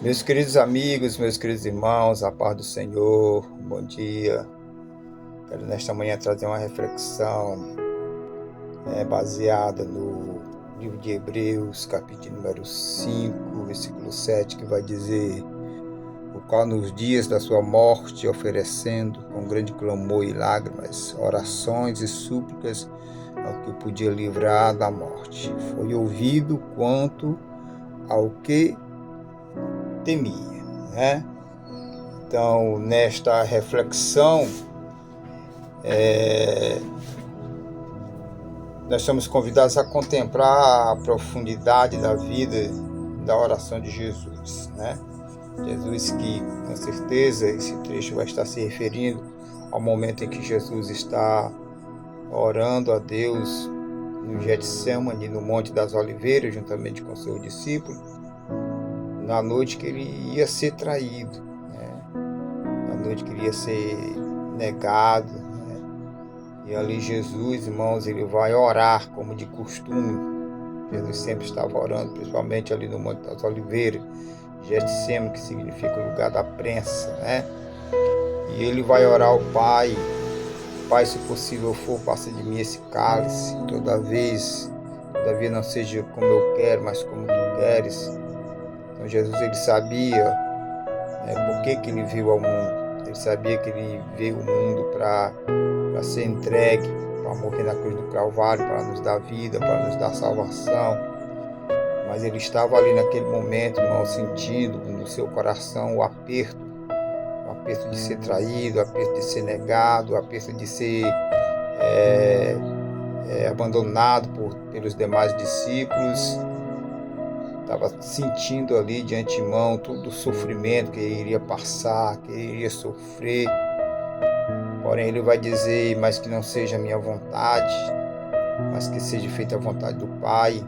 Meus queridos amigos, meus queridos irmãos, a paz do Senhor, bom dia. Quero nesta manhã trazer uma reflexão baseada no livro de Hebreus, capítulo número 5, versículo 7, que vai dizer: o qual nos dias da sua morte, oferecendo com grande clamor e lágrimas, orações e súplicas ao que o podia livrar da morte, foi ouvido quanto ao que temia, né? Então, nesta reflexão, nós somos convidados a contemplar a profundidade da vida da oração de Jesus, né? Jesus que, com certeza, esse trecho vai estar se referindo ao momento em que Jesus está orando a Deus no Getsemane, no Monte das Oliveiras, juntamente com seus discípulos, na noite que ele ia ser traído, né? Na noite que ele ia ser negado, né? E ali Jesus, irmãos, ele vai orar como de costume. Jesus sempre estava orando, principalmente ali no Monte das Oliveiras, Getsemane, que significa o lugar da prensa, né? E ele vai orar ao Pai: Pai, se possível for, passa de mim esse cálice, todavia não seja como eu quero, mas como tu queres. Então Jesus, ele sabia, né, por que ele veio ao mundo. Ele sabia que ele veio ao mundo para ser entregue, para morrer na cruz do Calvário, para nos dar vida, para nos dar salvação. Mas ele estava ali naquele momento, irmão, sentindo no seu coração o aperto de ser traído, o aperto de ser negado, o aperto de ser abandonado pelos demais discípulos. Estava sentindo ali de antemão todo o sofrimento que ele iria passar, que ele iria sofrer. Porém, ele vai dizer: mas que não seja a minha vontade, mas que seja feita a vontade do Pai.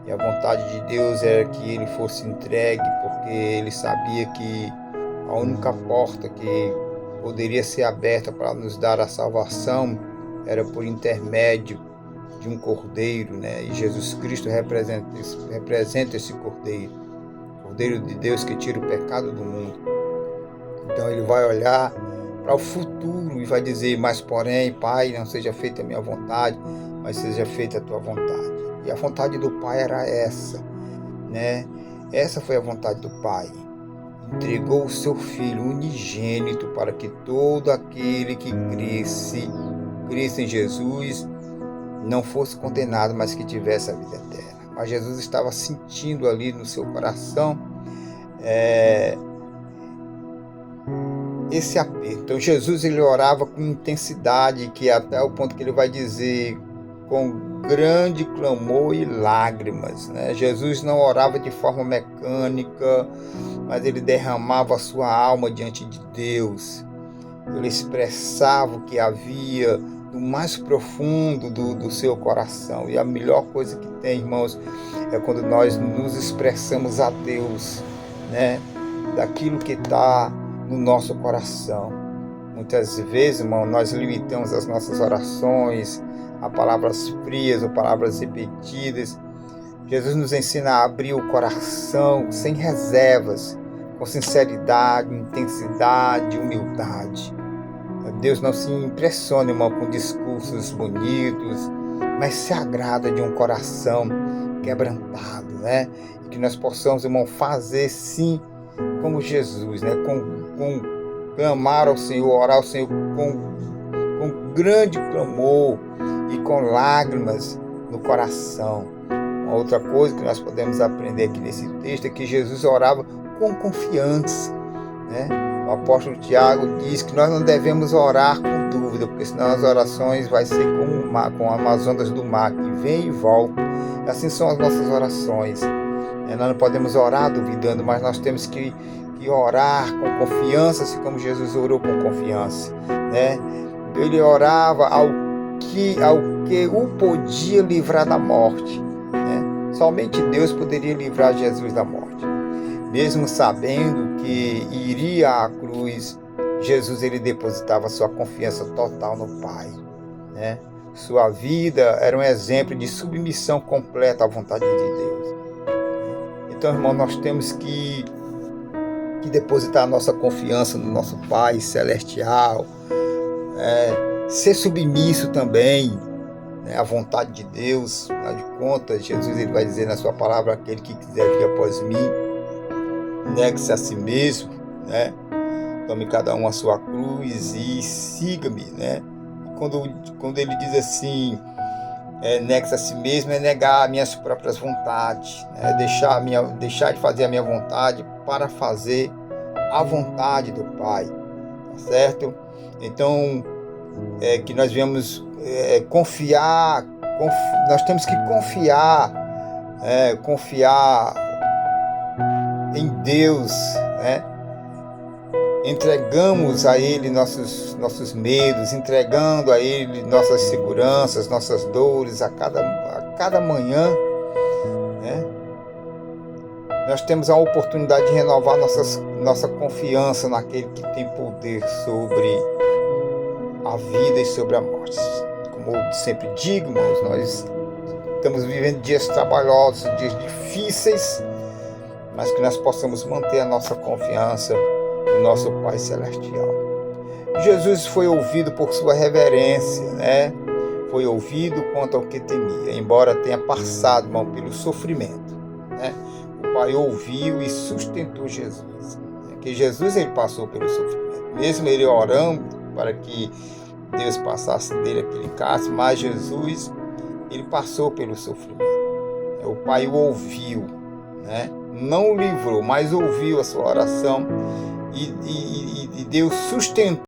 E a vontade de Deus era que ele fosse entregue, porque ele sabia que a única porta que poderia ser aberta para nos dar a salvação era por intermédio de um cordeiro, né? E Jesus Cristo representa esse cordeiro de Deus que tira o pecado do mundo. Então ele vai olhar para o futuro e vai dizer: mas porém, Pai, não seja feita a minha vontade, mas seja feita a tua vontade. E a vontade do Pai era essa, né? Essa foi a vontade do Pai. Entregou o seu Filho unigênito para que todo aquele que cresce em Jesus, não fosse condenado, mas que tivesse a vida eterna. Mas Jesus estava sentindo ali no seu coração esse aperto. Então Jesus, ele orava com intensidade, que até o ponto que ele vai dizer: com grande clamor e lágrimas, né? Jesus não orava de forma mecânica, mas ele derramava a sua alma diante de Deus. Ele expressava o que havia no mais profundo do seu coração. E a melhor coisa que tem, irmãos, é quando nós nos expressamos a Deus, né? Daquilo que está no nosso coração. Muitas vezes, irmão, nós limitamos as nossas orações a palavras frias ou palavras repetidas. Jesus nos ensina a abrir o coração sem reservas, com sinceridade, intensidade, humildade. Deus não se impressiona, irmão, com discursos bonitos, mas se agrada de um coração quebrantado, né? E que nós possamos, irmão, fazer sim como Jesus, né? Com clamar ao Senhor, orar ao Senhor com grande clamor e com lágrimas no coração. Uma outra coisa que nós podemos aprender aqui nesse texto é que Jesus orava com confiança, né? O apóstolo Tiago diz que nós não devemos orar com dúvida, porque senão as orações vai ser como as ondas do mar, que vem e volta. Assim são as nossas orações. Nós não podemos orar duvidando, mas nós temos que orar com confiança, assim como Jesus orou com confiança, né? Ele orava ao que o podia livrar da morte, né? Somente Deus poderia livrar Jesus da morte. Mesmo sabendo que iria à cruz, Jesus, ele depositava sua confiança total no Pai, né? Sua vida era um exemplo de submissão completa à vontade de Deus. Então, irmão, nós temos que que depositar a nossa confiança no nosso Pai Celestial, ser submisso também, né, à vontade de Deus. Afinal de contas, Jesus ele vai dizer na sua palavra: aquele que quiser vir após mim, negue-se a si mesmo, né? Tome cada um a sua cruz e siga-me, né? Quando ele diz assim, negue-se a si mesmo, é negar minhas próprias vontades, né? Deixar de fazer a minha vontade para fazer a vontade do Pai, tá certo? Então, que nós viemos confiar, nós temos que confiar em Deus, né? Entregamos a Ele nossos medos, entregando a Ele nossas seguranças, nossas dores a cada manhã, né? Nós temos a oportunidade de renovar nossa confiança naquele que tem poder sobre a vida e sobre a morte. Como eu sempre digo, irmãos, nós estamos vivendo dias trabalhosos, dias difíceis, mas que nós possamos manter a nossa confiança no nosso Pai Celestial. Jesus foi ouvido por sua reverência, né? Foi ouvido quanto ao que temia, embora tenha passado, irmão, pelo sofrimento, né? O Pai ouviu e sustentou Jesus. Que Jesus ele passou pelo sofrimento, mesmo ele orando para que Deus passasse dele aquele cálice, mas Jesus ele passou pelo sofrimento. O Pai o ouviu, né? Não o livrou, mas ouviu a sua oração e Deus sustentou